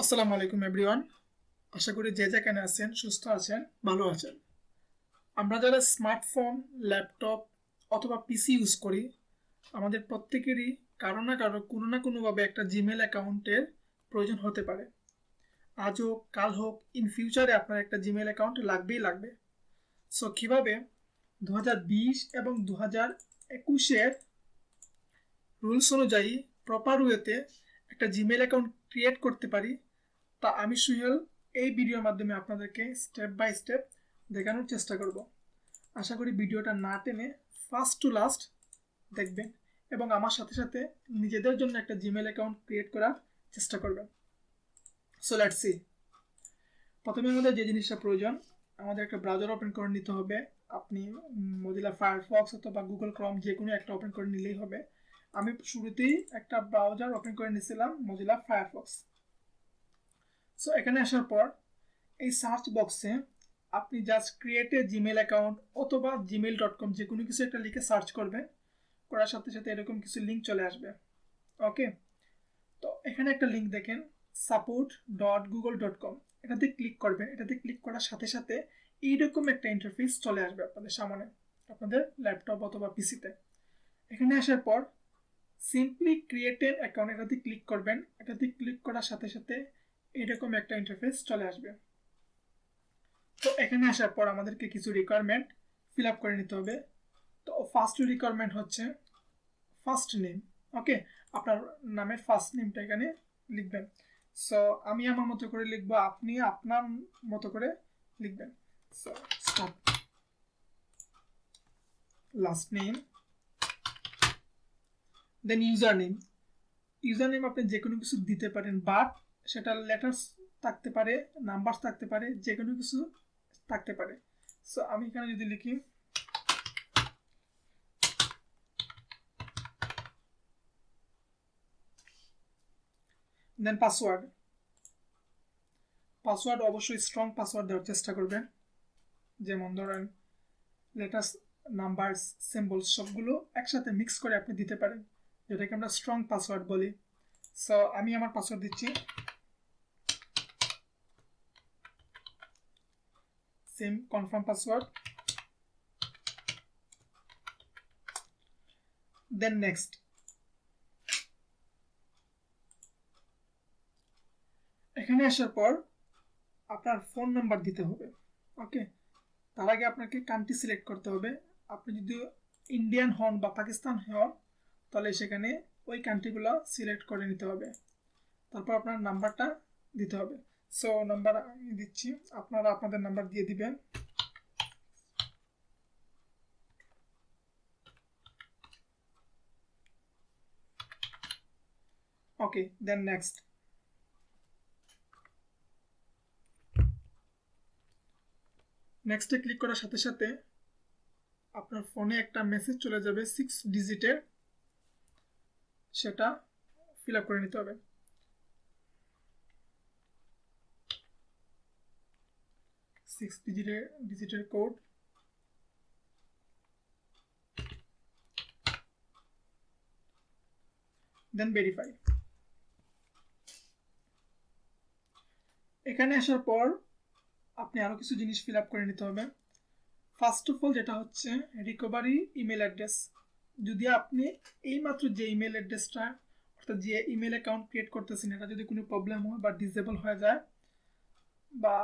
আসসালামু আলাইকুম এভরিওয়ান। আশা করি যে যেখানে আছেন সুস্থ আছেন, ভালো আছেন। আমরা যারা স্মার্টফোন, ল্যাপটপ অথবা পিসি ইউজ করি, আমাদের প্রত্যেকেরই কারো না কারো কোনো না কোনোভাবে একটা জিমেল অ্যাকাউন্টের প্রয়োজন হতে পারে। আজ হোক কাল হোক, ইন ফিউচারে আপনার একটা জিমেল অ্যাকাউন্ট লাগবেই লাগবে। সো কীভাবে 2020 এবং 2021-এর রুলস অনুযায়ী প্রপার ওয়েতে একটা জিমেল অ্যাকাউন্ট ক্রিয়েট করতে পারি, তা আমি সুহেল এই ভিডিওর মাধ্যমে আপনাদেরকে স্টেপ বাই স্টেপ দেখানোর চেষ্টা করব। আশা করি ভিডিওটা না টেনে ফার্স্ট টু লাস্ট দেখবেন এবং আমার সাথে সাথে নিজেদের জন্য একটা জিমেল অ্যাকাউন্ট ক্রিয়েট করার চেষ্টা করবেন। So let's see. প্রথমে আমাদের যে জিনিসটা প্রয়োজন, আমাদের একটা ব্রাউজার ওপেন করে নিতে হবে। আপনি মজিলা ফায়ারফক্স অথবা গুগল ক্রোম যে কোনো একটা ওপেন করে নিলেই হবে। আমি শুরুতেই একটা ব্রাউজার ওপেন করে নিয়েছিলাম, মজিলা ফায়ারফক্স। সো এখানে আসার পর এই সার্চ বক্সে আপনি just create a Gmail account অথবা gmail.com যে কোনো কিছু একটা লিখে সার্চ করবেন। করার সাথে সাথে এরকম কিছু লিঙ্ক চলে আসবে। ওকে, তো এখানে একটা লিঙ্ক দেখেন, support.google.com। এটাতে ক্লিক করবেন। এটাতে ক্লিক করার সাথে সাথে এইরকম একটা ইন্টারফেস চলে আসবে আপনাদের সামনে, আপনাদের ল্যাপটপ অথবা পিসিতে। এখানে আসার পর সিম্পলি ক্রিয়েট এন অ্যাকাউন্ট এটাতে ক্লিক করবেন। এটাতে ক্লিক করার সাথে সাথে এরকম একটা ইন্টারফেস চলে আসবে। তো এখানে আসার পর আমাদেরকে কিছু রিকোয়ারমেন্ট ফিল আপ করে নিতে হবে। তো ফার্স্ট রিকোয়ারমেন্ট হচ্ছে ফার্স্ট নেম। ওকে, আপনার নামের ফার্স্ট নেমটা এখানে লিখবেন। সো আমি আমার মতো করে লিখবো, আপনি আপনার মতো করে লিখবেন। So start. Last name, then user name. User name আপনি যে কোনো কিছু দিতে পারেন, বাট সেটা লেটার্স থাকতে পারে, নাম্বার থাকতে পারে, যে কোনো কিছু থাকতে পারে। সো আমি এখানে যদি লিখি দেন পাসওয়ার্ড। পাসওয়ার্ড অবশ্যই স্ট্রং পাসওয়ার্ড দেওয়ার চেষ্টা করবেন, যেমন ধরেন লেটার্স, নাম্বারস, সিম্বলস সবগুলো একসাথে মিক্স করে আপনি দিতে পারেন, যেটাকে আমরা স্ট্রং পাসওয়ার্ড বলি। সো আমি আমার পাসওয়ার্ড দিচ্ছি, same confirm password, then next. এখানে আসার পর আপনার ফোন নাম্বার দিতে হবে। ওকে, তার আগে আপনাকে কান্ট্রি সিলেক্ট করতে হবে। আপনি যদি ইন্ডিয়ান হন বা পাকিস্তান হন তাহলে সেখানে ওই কান্ট্রিগুলো সিলেক্ট করে নিতে হবে। তারপর আপনার নাম্বারটা দিতে হবে। সো নাম্বার আমি দিচ্ছি, আপনারা আপনাদের নাম্বার দিয়ে দিবেন। ওকে, দেন নেক্সট। নেক্সটে ক্লিক করার সাথে সাথে আপনার ফোনে একটা মেসেজ চলে যাবে 6 ডিজিটের, সেটা ফিল আপ করে নিতে হবে। 6 ডিজিটের কোড, দেন ভেরিফাই। এখানে আসার পর আপনি আরো কিছু জিনিস ফিল আপ করে নিতে হবে। ফার্স্ট অফ অল যেটা হচ্ছে রিকভারি ইমেল অ্যাড্রেস। যদি আপনি এইমাত্র যে ইমেল অ্যাড্রেসটা, অর্থাৎ যে ইমেল অ্যাকাউন্ট ক্রিয়েট করতেছেন, এটা যদি কোনো প্রবলেম হয় বা ডিসেবল হয়ে যায় বা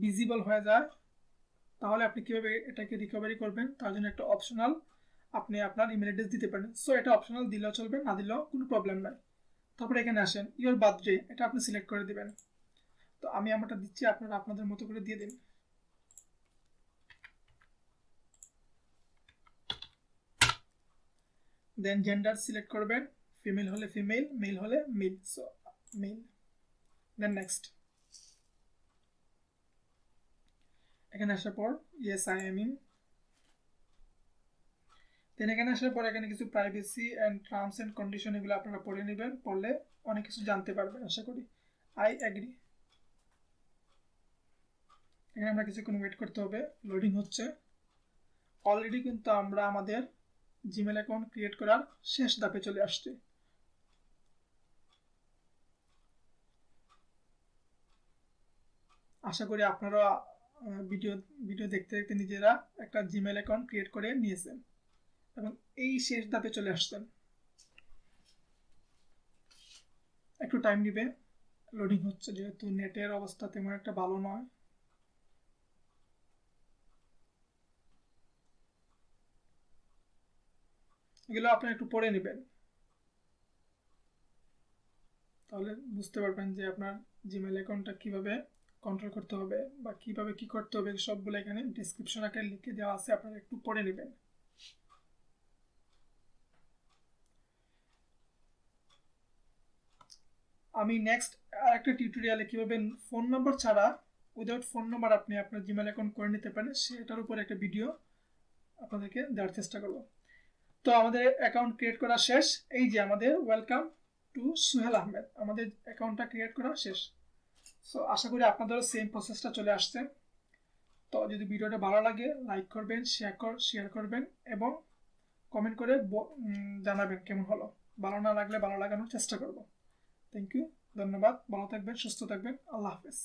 ভিজিবল হয়ে যায়, তাহলে আপনি কীভাবে এটাকে রিকভারি করবেন তার জন্য একটা অপশনাল আপনি আপনার ইমেল অ্যাড্রেস দিতে পারেন। সো এটা অপশনাল, দিলেও চলবে, না দিলেও কোনো প্রবলেম নাই। তারপরে এখানে আসেন ইয়োর বার্থডে, এটা আপনি সিলেক্ট করে দিবেন। তো আমি আমারটা দিচ্ছি, আপনারা আপনাদের মতো করে দিয়ে দিন। দেন জেন্ডার সিলেক্ট করবেন, ফিমেল হলে ফিমেল, মেল হলে male. So male, then next. এখানে আসার পর yes I am in. Then এখানে আসার পর এখানে কিছু privacy and terms and condition, এগুলো আপনারা পড়ে নেবেন, পড়লে অনেক কিছু জানতে পারবেন আশা করি। I agree. এখানে আমরা কিছুক্ষণ ওয়েট করতে হবে, লোডিং হচ্ছে। অলরেডি কিন্তু আমরা আমাদের জিমেল অ্যাকাউন্ট ক্রিয়েট করার শেষ ধাপে চলে আসছি। আশা করি আপনারা ভিডিও ভিডিও দেখতে দেখতে নিজেরা একটা জিমেল অ্যাকাউন্ট ক্রিয়েট করে নিয়েছেন এবং এই শেষ ধাপে চলে আসছেন। একটু টাইম নিবে, লোডিং হচ্ছে যেহেতু নেটের অবস্থা তেমন একটা ভালো নয়। এগুলো আপনি একটু পড়ে নেবেন, তাহলে বুঝতে পারবেন যে আপনার জিমেল অ্যাকাউন্টটা কিভাবে কন্ট্রোল করতে হবে বা কিভাবে কি করতে হবে, সবগুলো এখানে ডিসক্রিপশন আকারে লিখে দেওয়া আছে, আপনারা একটু পড়ে নেবেন। আমি নেক্সট আরেকটা টিউটোরিয়ালে কিভাবে ফোন নাম্বার ছাড়া উইদাউট ফোন নাম্বার আপনি আপনার জিমেল অ্যাকাউন্ট করে নিতে পারেন সেটার উপর একটা ভিডিও আপনাদেরকে দেওয়ার চেষ্টা করব। তো আমাদের অ্যাকাউন্ট ক্রিয়েট করা শেষ। এই যে আমাদের ওয়েলকাম টু সুহেল আহমেদ, আমাদের অ্যাকাউন্টটা ক্রিয়েট করা শেষ। সো আশা করি আপনাদেরও সেম প্রসেসটা চলে আসছে। তো যদি ভিডিওটা ভালো লাগে লাইক করবেন, শেয়ার করবেন এবং কমেন্ট করে জানাবেন কেমন হলো। ভালো না লাগলে ভালো লাগানোর চেষ্টা করব। থ্যাংক ইউ, ধন্যবাদ, ভালো থাকবেন, সুস্থ থাকবেন, আল্লাহ হাফেজ।